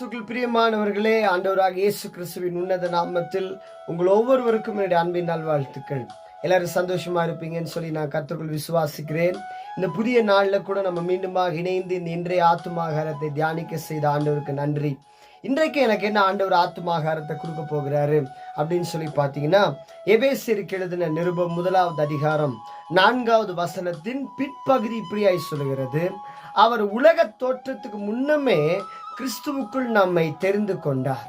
கிறிஸ்துக்குள் பிரியமானவர்களே, ஆண்டவராக இயேசு கிறிஸ்துவின் உன்னத நாமத்தில் உங்கள் ஒவ்வொருவருக்கும் என்னுடைய அன்பின் நல்வாழ்த்துக்கள். எல்லாரும் சந்தோஷமா இருப்பீங்கன்னு சொல்லி நான் கர்த்தருக்குள் விசுவாசிக்கிறேன். இந்த புதிய நாளில் கூட நம்ம மீண்டுமாக இணைந்து இந்த இன்றைய ஆத்துமாகாரத்தை தியானிக்க செய்த ஆண்டவருக்கு நன்றி. இன்றைக்கு எனக்கு என்ன ஆண்டவர் ஆத்துமாகாரத்தை கொடுக்க போகிறாரு அப்படின்னு சொல்லி பார்த்தீங்கன்னா, எபேசியருக்கு எழுதின நிருபம் 1வது அதிகாரம் 4வது வசனத்தின் பிற்பகுதி இப்படியாய் சொல்லுகிறது: அவர் உலக தோற்றத்துக்கு முன்னமே கிறிஸ்துவுக்குள் நம்மை தெரிந்து கொண்டார்.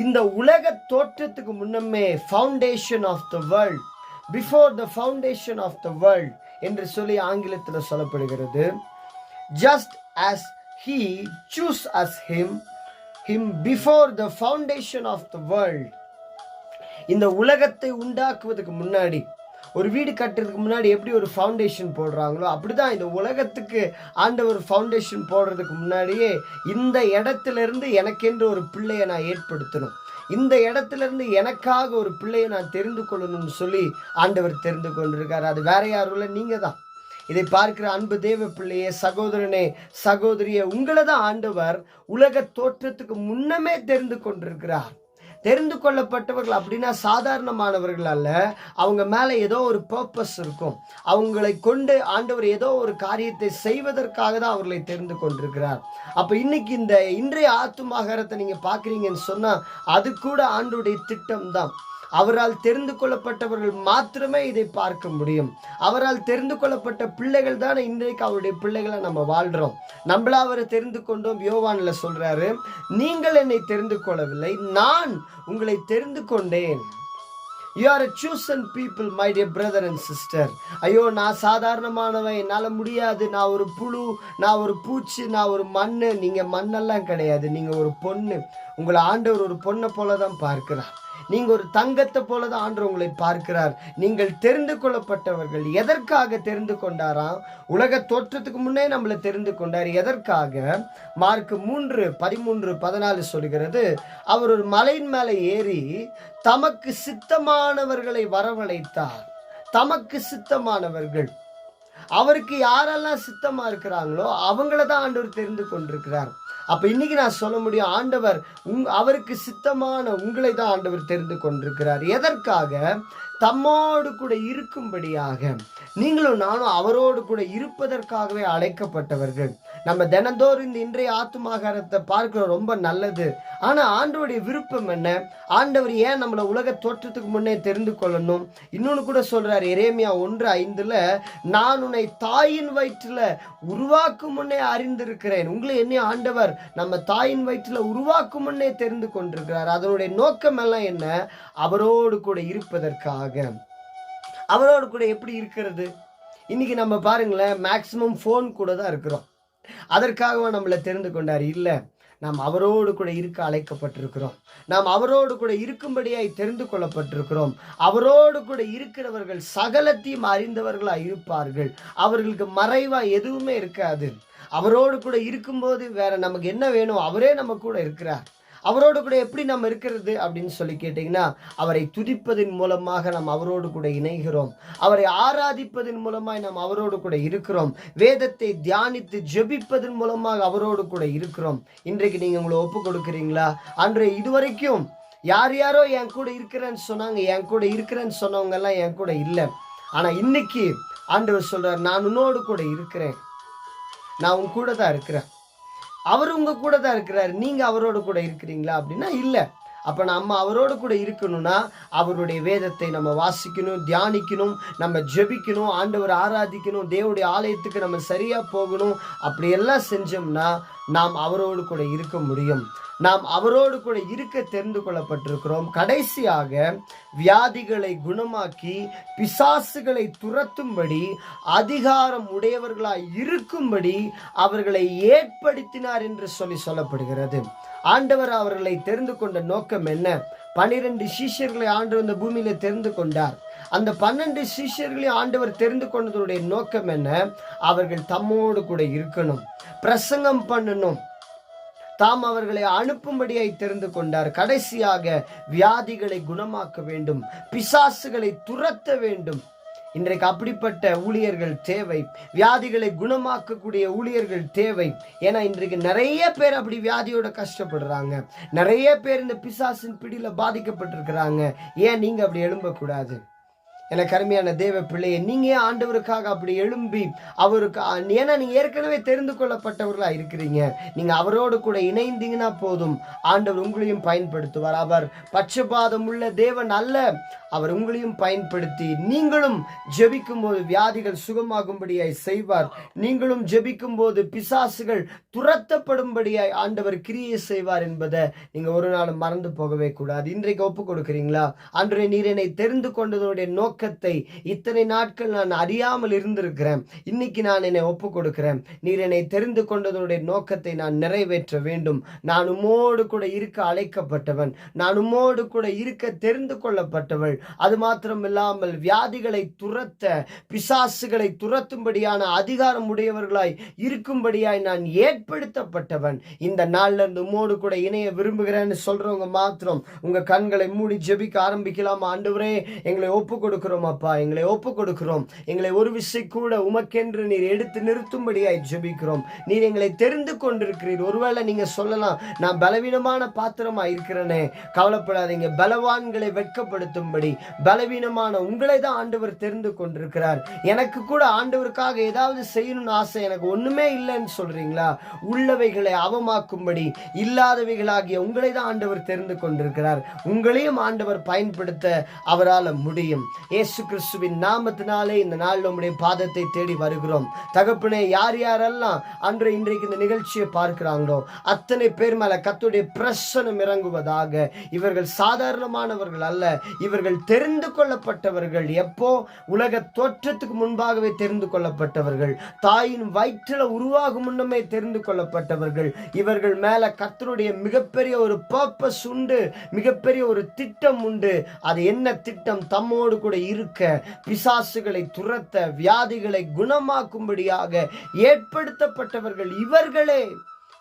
இந்த உலக தோற்றத்துக்கு முன்னமே, foundation of the world, before the foundation of the world என்று சொல்லி ஆங்கிலத்தில் சொல்லப்படுகிறது. Just as he chose us him before the foundation of the world. இந்த உலகத்தை உண்டாக்குவதற்கு முன்னாடி, ஒரு வீடு கட்டுறதுக்கு முன்னாடி எப்படி ஒரு ஃபவுண்டேஷன் போடுறாங்களோ அப்படிதான் இந்த உலகத்துக்கு ஆண்டவர் ஃபவுண்டேஷன் போடுறதுக்கு முன்னாடியே இந்த இடத்துல இருந்து எனக்கென்று ஒரு பிள்ளையை நான் ஏற்படுத்தணும், இந்த இடத்துல இருந்து எனக்காக ஒரு பிள்ளையை நான் தெரிந்து கொள்ளணும்னு சொல்லி ஆண்டவர் தெரிந்து கொண்டிருக்காரு. அது வேற யாரும் இல்லை, நீங்க தான். இதை பார்க்கிற அன்பு தேவ பிள்ளையே, சகோதரனே, சகோதரியே, உங்களை தான் ஆண்டவர் உலக தோற்றத்துக்கு முன்னமே தெரிந்து கொண்டிருக்கிறார். தெரிந்து கொள்ளப்பட்டவர்கள் அப்படின்னா சாதாரணமானவர்கள் அல்ல. அவங்க மேலே ஏதோ ஒரு பர்பஸ் இருக்கும். அவங்களை கொண்டு ஆண்டவர் ஏதோ ஒரு காரியத்தை செய்வதற்காக தான் அவர்களை தெரிந்து கொண்டிருக்கிறார். அப்போ இன்னைக்கு இந்த இன்றைய ஆத்துமாகாரத்தை நீங்கள் பார்க்குறீங்கன்னு சொன்னால் அது கூட ஆண்டவருடைய திட்டம் தான். அவரால் தெரிந்து கொள்ளப்பட்டவர்கள் மாத்திரமே இதை பார்க்க முடியும். அவரால் தெரிந்து கொள்ளப்பட்ட பிள்ளைகள் தானே இன்றைக்கு அவருடைய பிள்ளைகளை நம்ம வாழ்கிறோம். நம்மளா அவரை தெரிந்து கொண்டோம். யோவானில் சொல்றாரு, நீங்கள் என்னை தெரிந்து கொள்ளவில்லை, நான் உங்களை தெரிந்து கொண்டேன். You are a chosen people, my dear brother and sister. ஐயோ, நான் சாதாரணமானவன், என்னால் முடியாது, நான் ஒரு புழு, நான் ஒரு பூச்சி, நான் ஒரு மண்ணு. நீங்கள் மண்ணெல்லாம் கிடையாது, நீங்கள் ஒரு பொண்ணு. உங்களை ஆண்டவர் ஒரு பொண்ணை போல தான் பார்க்கிறார். நீங்க ஒரு தங்கத்தை போலதான் ஆண்டவர் உங்களை பார்க்கிறார். நீங்கள் தெரிந்து கொள்ளப்பட்டவர்கள். எதற்காக தெரிந்து கொண்டாராம்? உலக தோற்றத்துக்கு முன்னே நம்மளை தெரிந்து கொண்டார். எதற்காக? மார்க் 3:13-14 சொல்கிறது, அவர் ஒரு மலையின் மேலே ஏறி தமக்கு சித்தமானவர்களை வரவழைத்தார். தமக்கு சித்தமானவர்கள், அவருக்கு யாரெல்லாம் சித்தமா இருக்கிறாங்களோ அவங்கள தான் ஆண்டவர் தெரிந்து கொண்டிருக்கிறார். அப்ப இன்னைக்கு நான் சொல்ல முடியும், ஆண்டவர் அவருக்கு சித்தமான உங்களை தான் ஆண்டவர் தெரிந்து கொண்டிருக்கிறார். எதற்காக? தம்மோடு கூட இருக்கும்படியாக. நீங்களும் நானும் அவரோடு கூட இருப்பதற்காகவே அழைக்கப்பட்டவர்கள். நம்ம தினந்தோறும் இந்த இன்றைய ஆத்துமாகாரத்தை பார்க்கிறோம், ரொம்ப நல்லது. ஆனா ஆண்டவருடைய விருப்பம் என்ன? ஆண்டவர் ஏன் நம்மளை உலக தோற்றத்துக்கு முன்னே தெரிந்து கொள்ளணும்? இன்னொன்னு கூட சொல்றாரு, எரேமியா 1:5, நான் உன்னை தாயின் வயிற்றுல உருவாக்கும் முன்னே அறிந்திருக்கிறேன். உங்களை என்ன ஆண்டவர் நம்ம தாயின் வயிற்றுல உருவாக்கும் முன்னே தெரிந்து கொண்டிருக்கிறார். அதனுடைய நோக்கம் எல்லாம் என்ன? அவரோடு கூட இருப்பதற்காக. அவரோடு கூட எப்படி இருக்கிறது? இன்னைக்கு நம்ம பாருங்களேன், மேக்சிமம் ஃபோன் கூட தான் இருக்கிறோம். அதற்காக நம்மளை தெரிந்து கொண்டார்? இல்லை, நாம் அவரோடு கூட இருக்க அழைக்கப்பட்டிருக்கிறோம். நாம் அவரோடு கூட இருக்கும்படியாய் தெரிந்து கொள்ளப்பட்டிருக்கிறோம். அவரோடு கூட இருக்கிறவர்கள் சகலத்தையும் அறிந்தவர்களாக இருப்பார்கள். அவர்களுக்கு மறைவா எதுவுமே இருக்காது. அவரோடு கூட இருக்கும்போது வேற நமக்கு என்ன வேணும்? அவரே நம்ம கூட இருக்கிறார். அவரோடு கூட எப்படி நம்ம இருக்கிறது அப்படின்னு சொல்லி கேட்டீங்கன்னா, அவரை துதிப்பதன் மூலமாக நாம் அவரோடு கூட இணைகிறோம். அவரை ஆராதிப்பதன் மூலமாய் நாம் அவரோடு கூட இருக்கிறோம். வேதத்தை தியானித்து ஜெபிப்பதன் மூலமாக அவரோடு கூட இருக்கிறோம். இன்றைக்கு நீங்க உங்களை ஒப்பு கொடுக்குறீங்களா? அன்றைய இதுவரைக்கும் யார் யாரோ என் கூட இருக்கிறேன்னு சொன்னாங்க, என் கூட இருக்கிறேன்னு சொன்னவங்க எல்லாம் என் கூட இல்லை. ஆனா இன்னைக்கு ஆண்டவர் சொல்றார், நான் உன்னோடு கூட இருக்கிறேன், நான் உன் கூட தான் இருக்கிறேன். அவர் உங்க கூட தான் இருக்கிறார். நீங்க அவரோடு கூட இருக்கிறீங்களா அப்படின்னா இல்லை. அப்போ நம்ம அவரோடு கூட இருக்கணும்னா அவருடைய வேதத்தை நம்ம வாசிக்கணும், தியானிக்கணும், நம்ம ஜெபிக்கணும், ஆண்டவர் ஆராதிக்கணும், தேவனுடைய ஆலயத்துக்கு நம்ம சரியா போகணும். அப்படியெல்லாம் செஞ்சோம்னா நாம் அவரோடு கூட இருக்க முடியும். நாம் அவரோடு கூட இருக்க தெரிந்து கொள்ளப்பட்டிருக்கிறோம். கடைசியாக வியாதிகளை குணமாக்கி பிசாசுகளை துரத்தும்படி அதிகாரம் உடையவர்களாய் இருக்கும்படி அவர்களை ஏற்படுத்தினார் என்று சொல்லப்படுகிறது. ஆண்டவர் அவர்களை தெரிந்து கொண்ட நோக்கம் என்ன? 12 சீஷர்களை ஆண்டவர் இந்த பூமியில தெரிந்து கொண்டார். அந்த 12 சீஷர்களையும் ஆண்டவர் தெரிந்து கொண்டதனுடைய நோக்கம் என்ன? அவர்கள் தம்மோடு கூட இருக்கணும், பிரசங்கம் பண்ணணும், தாம் அவர்களை அனுப்பும்படியாய் தெரிந்து கொண்டார். கடைசியாக வியாதிகளை குணமாக்க வேண்டும், பிசாசுகளை துரத்த வேண்டும். இன்றைக்கு அப்படிப்பட்ட ஊழியர்கள் தேவை. வியாதிகளை குணமாக்கக்கூடிய ஊழியர்கள் தேவை. ஏன்னா இன்றைக்கு நிறைய பேர் அப்படி வியாதியோட கஷ்டப்படுறாங்க. நிறைய பேர் இந்த பிசாசின் பிடியில பாதிக்கப்பட்டிருக்கிறாங்க. ஏன் நீங்க அப்படி எழும்பக்கூடாது? எனக்கு அருமையான தேவ பிள்ளையை, நீங்க ஆண்டவருக்காக அப்படி எழும்பி அவருக்கு, ஏன்னா நீங்க ஏற்கனவே தெரிந்து கொள்ளப்பட்டவர்களா இருக்கிறீங்க. நீங்க அவரோடு கூட இணைந்தீங்கன்னா போதும், ஆண்டவர் உங்களையும் பயன்படுத்துவார். அவர் பட்சபாதம் உள்ள தேவன் அல்ல. அவர் உங்களையும் பயன்படுத்தி நீங்களும் ஜெபிக்கும் போது வியாதிகள் சுகமாகும்படியாய் செய்வார். நீங்களும் ஜெபிக்கும் போது பிசாசுகள் துரத்தப்படும்படியாய் ஆண்டவர் கிரியை செய்வார் என்பதை நீங்க ஒரு நாளும் மறந்து போகவே கூடாது. இன்றைக்கு ஒப்பு கொடுக்கிறீங்களா? ஆண்டவரே, நீர் என்னை தெரிந்து கொண்டதனுடைய நோக்கத்தை இத்தனை நாட்கள் நான் அறியாமல் இருந்திருக்கிறேன். இன்னைக்கு நான் என்னை ஒப்பு கொடுக்கிறேன். நீர் என்னை தெரிந்து கொண்டதனுடைய நோக்கத்தை நான் நிறைவேற்ற வேண்டும். நான் உம்மோடு கூட இருக்க அழைக்கப்பட்டவன். நான் உம்மோடு கூட இருக்க தெரிந்து கொள்ளப்பட்டவள். அது மாத்திரம் இல்லாமல் வியாதிகளை துரத்த, பிசாசுகளை துரத்தும்படியான அதிகாரம் உடையவர்களாய் இருக்கும்படியாய் நான் ஏற்படுத்தப்பட்டவன். இந்த நாள்ல இருந்து உம்மோடு கூட இணைய விரும்புகிறேன்னு சொல்றவங்க மாத்திரம் உங்க கண்களை மூடி ஜெபிக்க ஆரம்பிக்கலாம். ஆண்டவரே, எங்களை ஒப்பு கொடுக்கிறோம் அப்பா, எங்களை ஒப்பு கொடுக்கிறோம். எங்களை ஒரு விசை கூட உமக்கென்று நீர் எடுத்து நிறுத்தும்படியாய் ஜெபிக்கிறோம். நீர் எங்களை தெரிந்து கொண்டிருக்கிறீர். ஒருவேளை நீங்க சொல்லலாம், நான் பலவீனமான பாத்திரமா இருக்கிறேனே. கவலைப்படாதீங்க. பலவான்களை வெட்கப்படுத்தும்படி பலவீனமான உங்களை தான் ஆண்டவர் தெரிந்து கொண்டிருக்கிறார். எனக்கு கூட ஆண்டவருக்காக ஏதாவது செய்யணும்னு ஆசை, எனக்கு ஒண்ணுமே இல்லைன்னு சொல்றீங்களா? உள்ளவைகளை அவமாக்கும்படி இல்லாதவைகளாகிய உங்களை தான் ஆண்டவர் தெரிந்து கொண்டிருக்கிறார். உங்களையும் ஆண்டவர் பயன்படுத்த அவரால் முடியும். இயேசு கிறிஸ்துவின் நாமத்தினாலே இந்த நாள் நம்முடைய பாதத்தை தேடி வருகிறோம். தகப்பனே, யார் யாரெல்லாம் அன்று இன்றைக்கு இந்த நிகழ்ச்சியை பார்க்கிறாங்களோ அத்தனை பேர் மேல கர்த்தருடைய பிரசன்னம் இறங்குவதாக. இவர்கள் சாதாரணமானவர்கள் அல்ல, இவர்கள் தெரிந்து கொள்ளப்பட்டவர்கள். எப்போ? உலக தோற்றத்துக்கு முன்பாகவே தெரிந்து கொள்ளப்பட்டவர்கள். தாயின் வயிற்றில் உருவாகும் முன்னமே தெரிந்து கொள்ளப்பட்டவர்கள். இவர்கள் மேல கர்த்தருடைய மிகப்பெரிய ஒரு பர்பஸ் உண்டு, மிகப்பெரிய ஒரு திட்டம் உண்டு. அது என்ன திட்டம்? தம்மோடு கூட இருக்க, பிசாசுகளை துரத்த, வியாதிகளை குணமாக்கும்படியாக ஏற்படுத்தப்பட்டவர்கள் இவர்களே.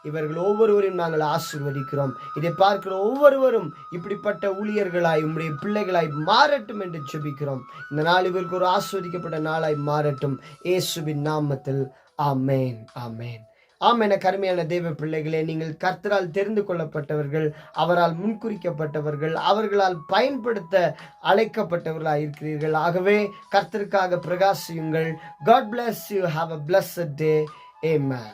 இவர்கள் ஒவ்வொருவரையும் நாங்கள் ஆசீர்வதிக்கிறோம். இதை பார்க்கிற ஒவ்வொருவரும் இப்படிப்பட்ட ஊழியர்களாய் உம்முடைய பிள்ளைகளாய் மாறட்டும் என்று ஜெபிக்கிறோம். இந்த நாள் இவருக்கு ஒரு ஆசீர்வதிக்கப்பட்ட நாளாய் மாறட்டும். இயேசுவின் நாமத்தில் ஆமென், ஆமென், ஆமென். கருமையான தேவ பிள்ளைகளே, நீங்கள் கர்த்தரால் தெரிந்து கொள்ளப்பட்டவர்கள், அவரால் முன்குறிக்கப்பட்டவர்கள், அவர்களால் பயன்படுத்த அழைக்கப்பட்டவர்களாக இருக்கிறீர்கள். ஆகவே கர்த்தருக்காக பிரகாசியுங்கள். God bless you. Have a blessed day. Amen.